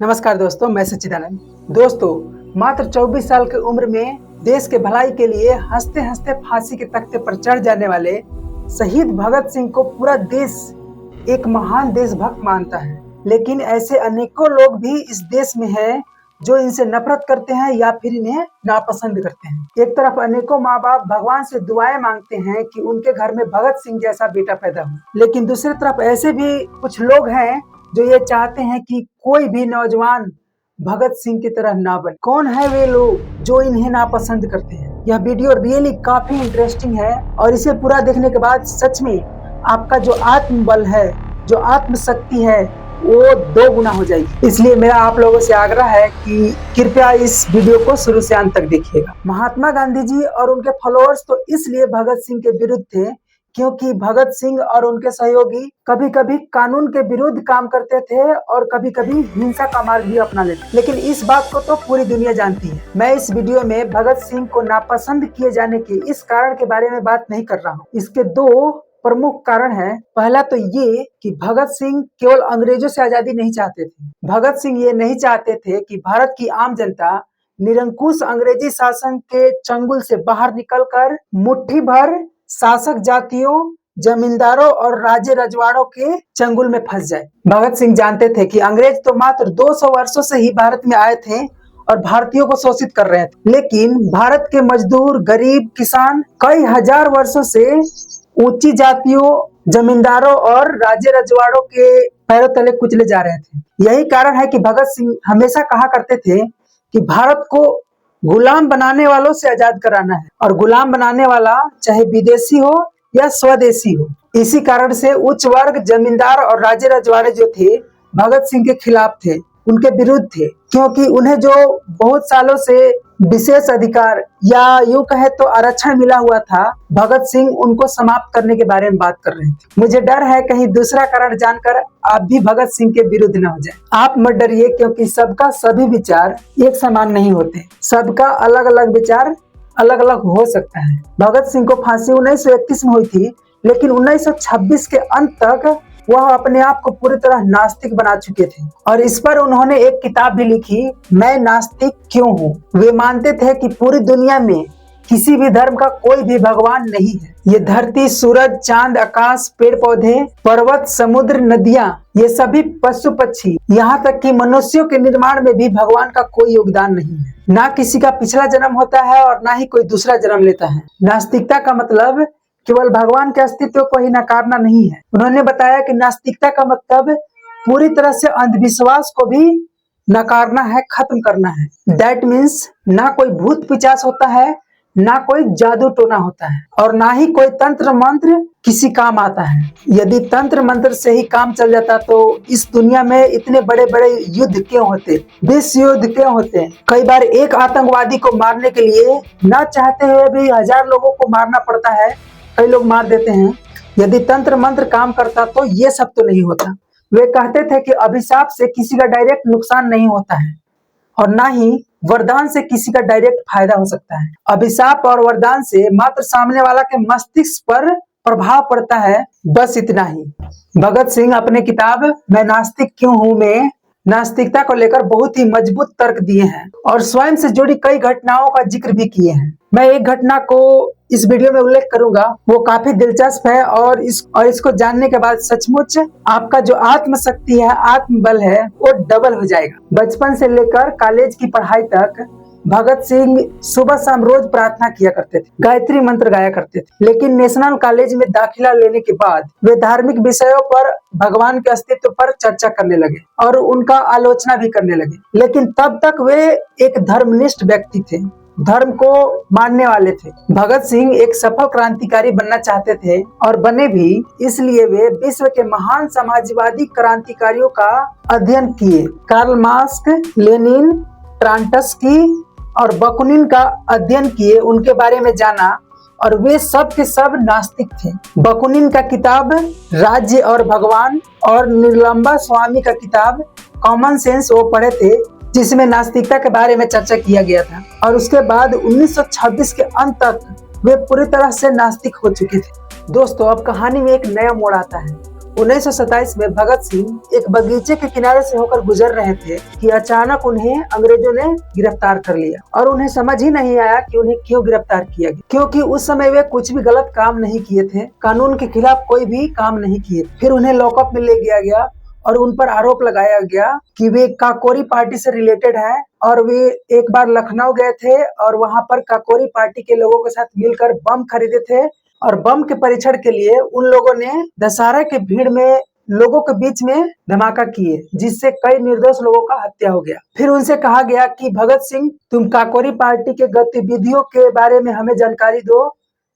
नमस्कार दोस्तों, मैं सच्चिदानंद। दोस्तों, मात्र 24 साल की उम्र में देश के भलाई के लिए हंसते हंसते फांसी के तख्ते पर चढ़ जाने वाले शहीद भगत सिंह को पूरा देश एक महान देशभक्त मानता है। लेकिन ऐसे अनेकों लोग भी इस देश में हैं जो इनसे नफरत करते हैं या फिर इन्हें नापसंद करते हैं। एक तरफ अनेकों माँ बाप भगवान से दुआएं मांगते हैं कि उनके घर में भगत सिंह जैसा बेटा पैदा हो, लेकिन दूसरी तरफ ऐसे भी कुछ लोग हैं जो ये चाहते हैं कि कोई भी नौजवान भगत सिंह की तरह ना बने। कौन है वे लोग जो इन्हें नापसंद करते हैं? यह वीडियो रियली काफी इंटरेस्टिंग है और इसे पूरा देखने के बाद सच में आपका जो आत्मबल है, जो आत्मशक्ति है, वो 2 गुना हो जाएगी। इसलिए मेरा आप लोगों से आग्रह है कि कृपया इस वीडियो को शुरू से अंत तक देखिएगा। महात्मा गांधी जी और उनके फॉलोअर्स तो इसलिए भगत सिंह के विरुद्ध थे क्योंकि भगत सिंह और उनके सहयोगी कभी कभी कानून के विरुद्ध काम करते थे और कभी कभी हिंसा का मार्ग भी अपना लेते। लेकिन इस बात को तो पूरी दुनिया जानती है। मैं इस वीडियो में भगत सिंह को नापसंद किए जाने के इस कारण के बारे में बात नहीं कर रहा हूँ। इसके 2 प्रमुख कारण है। पहला तो ये कि भगत सिंह केवल अंग्रेजों से आजादी नहीं चाहते थे। भगत सिंह ये नहीं चाहते थे कि भारत की आम जनता निरंकुश अंग्रेजी शासन के चंगुल से बाहर निकलकर मुट्ठी भर शासक जातियों, जमींदारों और राज्य रजवाड़ों के चंगुल में फंस जाए। भगत सिंह जानते थे कि अंग्रेज तो मात्र 200 वर्षों से ही भारत में आए थे और भारतीयों को शोषित कर रहे थे, लेकिन भारत के मजदूर, गरीब, किसान कई हजार वर्षों से ऊंची जातियों, जमींदारों और राज्य रजवाड़ों के पैरों तले कुचले जा रहे थे। यही कारण है कि भगत सिंह हमेशा कहा करते थे कि भारत को गुलाम बनाने वालों से आजाद कराना है, और गुलाम बनाने वाला चाहे विदेशी हो या स्वदेशी हो। इसी कारण से उच्च वर्ग, जमींदार और राज्य रजवाड़े जो थे भगत सिंह के खिलाफ थे, उनके विरुद्ध थे, क्योंकि उन्हें जो बहुत सालों से विशेष अधिकार या यूं कहे तो आरक्षण मिला हुआ था, भगत सिंह उनको समाप्त करने के बारे में बात कर रहे थे। मुझे डर है कहीं दूसरा कारण जानकर आप भी भगत सिंह के विरुद्ध न हो जाए। आप मत डरिए, क्योंकि सबका सभी विचार एक समान नहीं होते। सबका अलग अलग विचार अलग अलग हो सकता है। भगत सिंह को फांसी 1931 में हुई थी, लेकिन 1926 के अंत तक वह अपने आप को पूरी तरह नास्तिक बना चुके थे और इस पर उन्होंने एक किताब भी लिखी, मैं नास्तिक क्यों हूँ। वे मानते थे कि पूरी दुनिया में किसी भी धर्म का कोई भी भगवान नहीं है। ये धरती, सूरज, चांद, आकाश, पेड़ पौधे, पर्वत, समुद्र, नदियाँ, ये सभी पशु पक्षी, यहाँ तक कि मनुष्यों के निर्माण में भी भगवान का कोई योगदान नहीं है। ना किसी का पिछला जन्म होता है और ना ही कोई दूसरा जन्म लेता है। नास्तिकता का मतलब केवल भगवान के अस्तित्व को ही नकारना नहीं है। उन्होंने बताया कि नास्तिकता का मतलब पूरी तरह से अंधविश्वास को भी नकारना है, खत्म करना है। दैट मीन्स ना कोई भूत पिशाच होता है, ना कोई जादू टोना होता है, और ना ही कोई तंत्र मंत्र किसी काम आता है। यदि तंत्र मंत्र से ही काम चल जाता तो इस दुनिया में इतने बड़े बड़े युद्ध क्यों होते, विश्व युद्ध क्यों होते। कई बार एक आतंकवादी को मारने के लिए न चाहते हुए भी 1000 लोगों को मारना पड़ता है, कई लोग मार देते हैं। यदि तंत्र मंत्र काम करता तो ये सब तो नहीं होता। वे कहते थे कि अभिशाप से किसी का डायरेक्ट नुकसान नहीं होता है और ना ही वरदान से किसी का डायरेक्ट फायदा हो सकता है। अभिशाप और वरदान से मात्र सामने वाला के मस्तिष्क पर प्रभाव पड़ता है, बस इतना ही। भगत सिंह अपने किताब मैं नास्तिक क्यों हूँ में नास्तिकता को लेकर बहुत ही मजबूत तर्क दिए हैं और स्वयं से जुड़ी कई घटनाओं का जिक्र भी किए हैं। मैं एक घटना को इस वीडियो में उल्लेख करूंगा, वो काफी दिलचस्प है और इसको जानने के बाद सचमुच आपका जो आत्मशक्ति है, आत्मबल है, वो डबल हो जाएगा। बचपन से लेकर कॉलेज की पढ़ाई तक भगत सिंह सुबह शाम रोज प्रार्थना किया करते थे, गायत्री मंत्र गाया करते थे। लेकिन नेशनल कॉलेज में दाखिला लेने के बाद वे धार्मिक विषयों पर, भगवान के अस्तित्व पर चर्चा करने लगे और उनका आलोचना भी करने लगे। लेकिन तब तक वे एक धर्मनिष्ठ व्यक्ति थे, धर्म को मानने वाले थे। भगत सिंह एक सफल क्रांतिकारी बनना चाहते थे और बने भी। इसलिए वे विश्व के महान समाजवादी क्रांतिकारियों का अध्ययन किए। कार्ल मार्क्स, लेनिन, ट्रांटस्की और बकुनिन का अध्ययन किए, उनके बारे में जाना, और वे सब के सब नास्तिक थे। बकुनिन का किताब राज्य और भगवान और निर्लंबा स्वामी का किताब कॉमन सेंस वो पढ़े थे, जिसमें नास्तिकता के बारे में चर्चा किया गया था। और उसके बाद 1926 के अंत तक वे पूरी तरह से नास्तिक हो चुके थे। दोस्तों, अब कहानी में एक नया मोड़ आता है 1927 में भगत सिंह एक बगीचे के किनारे से होकर गुजर रहे थे कि अचानक उन्हें अंग्रेजों ने गिरफ्तार कर लिया और उन्हें समझ ही नहीं आया कि उन्हें क्यों गिरफ्तार किया गया, क्योंकि उस समय वे कुछ भी गलत काम नहीं किए थे, कानून के खिलाफ कोई भी काम नहीं किए। फिर उन्हें लॉकअप में ले गया गया और उन पर आरोप लगाया गया कि वे काकोरी पार्टी से रिलेटेड है और वे एक बार लखनऊ गए थे और वहां पर काकोरी पार्टी के लोगों के साथ मिलकर बम खरीदे थे और बम के परीक्षण के लिए उन लोगों ने दशहरा के भीड़ में लोगों के बीच में धमाका किए, जिससे कई निर्दोष लोगों का हत्या हो गया। फिर उनसे कहा गया कि भगत सिंह, तुम काकोरी पार्टी के गतिविधियों के बारे में हमें जानकारी दो,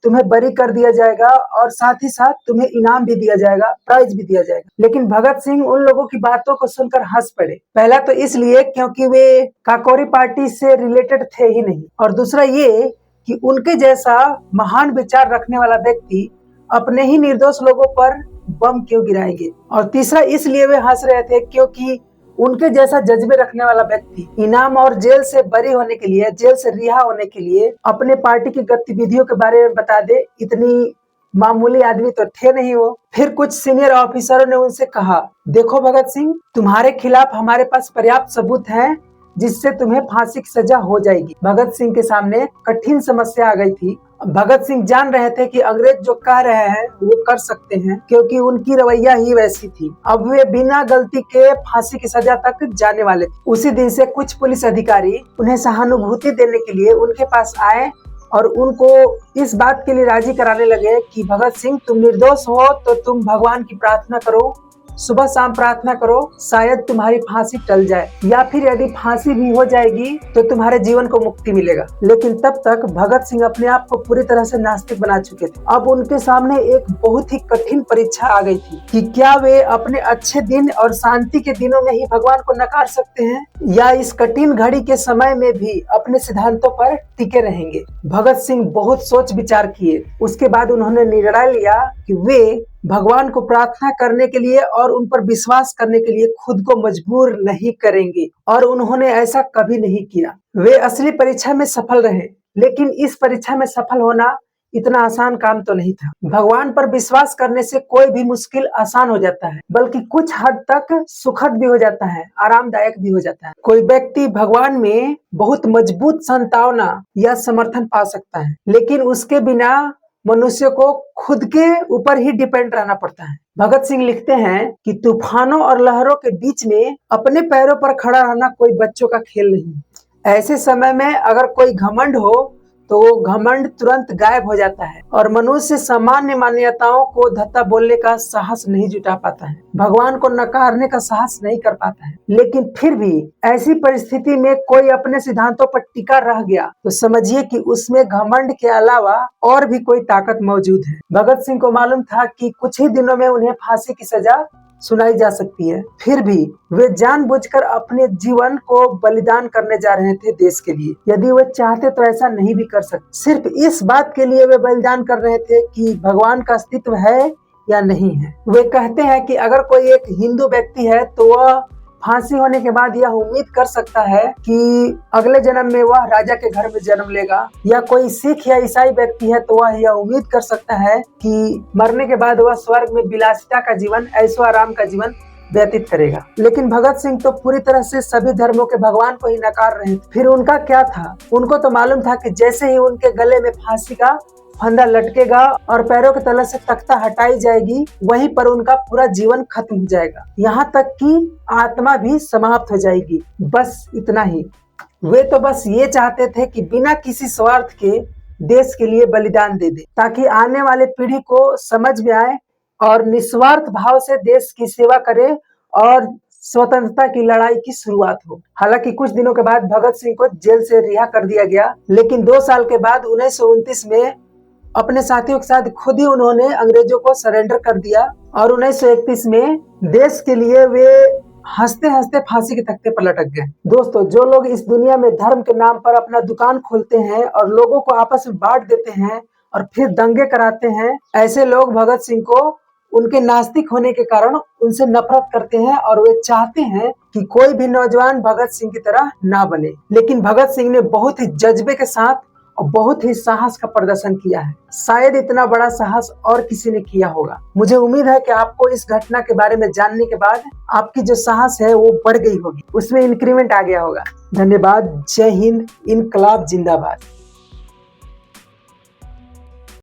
तुम्हें बरी कर दिया जाएगा और साथ ही साथ तुम्हें इनाम भी दिया जाएगा, प्राइज भी दिया जाएगा। लेकिन भगत सिंह उन लोगों की बातों को सुनकर हंस पड़े। पहला तो इसलिए क्योंकि वे काकोरी पार्टी से रिलेटेड थे ही नहीं, और दूसरा ये कि उनके जैसा महान विचार रखने वाला व्यक्ति अपने ही निर्दोष लोगों पर बम क्यों गिराएंगे, और तीसरा इसलिए वे हंस रहे थे क्योंकि उनके जैसा जज्बे रखने वाला व्यक्ति इनाम और जेल से बरी होने के लिए, जेल से रिहा होने के लिए अपने पार्टी की गतिविधियों के बारे में बता दे, इतनी मामूली आदमी तो थे नहीं वो। फिर कुछ सीनियर ऑफिसरों ने उनसे कहा, देखो भगत सिंह, तुम्हारे खिलाफ हमारे पास पर्याप्त सबूत हैं जिससे तुम्हें फांसी की सजा हो जाएगी। भगत सिंह के सामने कठिन समस्या आ गई थी। भगत सिंह जान रहे थे कि अंग्रेज जो कह रहे हैं वो कर सकते हैं, क्योंकि उनकी रवैया ही वैसी थी। अब वे बिना गलती के फांसी की सजा तक जाने वाले थे। उसी दिन से कुछ पुलिस अधिकारी उन्हें सहानुभूति देने के लिए उनके पास आए और उनको इस बात के लिए राजी कराने लगे कि भगत सिंह, तुम निर्दोष हो तो तुम भगवान की प्रार्थना करो, सुबह शाम प्रार्थना करो, शायद तुम्हारी फांसी टल जाए, या फिर यदि फांसी भी हो जाएगी तो तुम्हारे जीवन को मुक्ति मिलेगा। लेकिन तब तक भगत सिंह अपने आप को पूरी तरह से नास्तिक बना चुके थे। अब उनके सामने एक बहुत ही कठिन परीक्षा आ गई थी कि क्या वे अपने अच्छे दिन और शांति के दिनों में ही भगवान को नकार सकते हैं, या इस कठिन घड़ी के समय में भी अपने सिद्धांतों पर टिके रहेंगे। भगत सिंह बहुत सोच विचार किए। उसके बाद उन्होंने निर्णय लिया कि वे भगवान को प्रार्थना करने के लिए और उन पर विश्वास करने के लिए खुद को मजबूर नहीं करेंगे, और उन्होंने ऐसा कभी नहीं किया। वे असली परीक्षा में सफल रहे, लेकिन इस परीक्षा में सफल होना इतना आसान काम तो नहीं था। भगवान पर विश्वास करने से कोई भी मुश्किल आसान हो जाता है, बल्कि कुछ हद तक सुखद भी हो जाता है, आरामदायक भी हो जाता है। कोई व्यक्ति भगवान में बहुत मजबूत संतावना या समर्थन पा सकता है, लेकिन उसके बिना मनुष्य को खुद के ऊपर ही डिपेंड रहना पड़ता है। भगत सिंह लिखते हैं कि तूफानों और लहरों के बीच में अपने पैरों पर खड़ा रहना कोई बच्चों का खेल नहीं। ऐसे समय में अगर कोई घमंड हो तो वो घमंड तुरंत गायब हो जाता है और मनुष्य सामान्य मान्यताओं को धत्ता बोलने का साहस नहीं जुटा पाता है, भगवान को नकारने का साहस नहीं कर पाता है। लेकिन फिर भी ऐसी परिस्थिति में कोई अपने सिद्धांतों पर टिका रह गया तो समझिए कि उसमें घमंड के अलावा और भी कोई ताकत मौजूद है। भगत सिंह को मालूम था कि कुछ ही दिनों में उन्हें फांसी की सजा सुनाई जा सकती है, फिर भी वे जानबूझकर अपने जीवन को बलिदान करने जा रहे थे देश के लिए। यदि वे चाहते तो ऐसा नहीं भी कर सकते। सिर्फ इस बात के लिए वे बलिदान कर रहे थे कि भगवान का अस्तित्व है या नहीं है। वे कहते हैं कि अगर कोई एक हिंदू व्यक्ति है तो वह फांसी होने के बाद यह उम्मीद कर सकता है कि अगले जन्म में वह राजा के घर में जन्म लेगा, या कोई सिख या ईसाई व्यक्ति है तो वह यह उम्मीद कर सकता है कि मरने के बाद वह स्वर्ग में विलासिता का जीवन, ऐशो आराम का जीवन व्यतीत करेगा। लेकिन भगत सिंह तो पूरी तरह से सभी धर्मों के भगवान को ही नकार रहे थे। फिर उनका क्या था? उनको तो मालूम था कि जैसे ही उनके गले में फांसी का फंदा लटकेगा और पैरों के तले से तख्ता हटाई जाएगी, वहीं पर उनका पूरा जीवन खत्म हो जाएगा, यहाँ तक कि आत्मा भी समाप्त हो जाएगी। बस इतना ही। वे तो बस ये चाहते थे कि बिना किसी स्वार्थ के देश के लिए बलिदान दे दे, ताकि आने वाले पीढ़ी को समझ में आए और निस्वार्थ भाव से देश की सेवा करे और स्वतंत्रता की लड़ाई की शुरुआत हो। हालांकि कुछ दिनों के बाद भगत सिंह को जेल से रिहा कर दिया गया, लेकिन 2 साल के बाद 1929 में अपने साथियों के साथ खुद ही उन्होंने अंग्रेजों को सरेंडर कर दिया और 1931 में देश के लिए वे हंसते हंसते फांसी के तख्ते पर लटक गए। दोस्तों, जो लोग इस दुनिया में धर्म के नाम पर अपना दुकान खोलते हैं और लोगों को आपस में बांट देते हैं और फिर दंगे कराते हैं, ऐसे लोग भगत सिंह को उनके नास्तिक होने के कारण उनसे नफरत करते हैं और वे चाहते हैं कि कोई भी नौजवान भगत सिंह की तरह ना बने। लेकिन भगत सिंह ने बहुत ही जज्बे के साथ और बहुत ही साहस का प्रदर्शन किया है। शायद इतना बड़ा साहस और किसी ने किया होगा। मुझे उम्मीद है कि आपको इस घटना के बारे में जानने के बाद आपकी जो साहस है वो बढ़ गई होगी, उसमें इंक्रीमेंट आ गया होगा। धन्यवाद। जय हिंद। इनकलाब जिंदाबाद।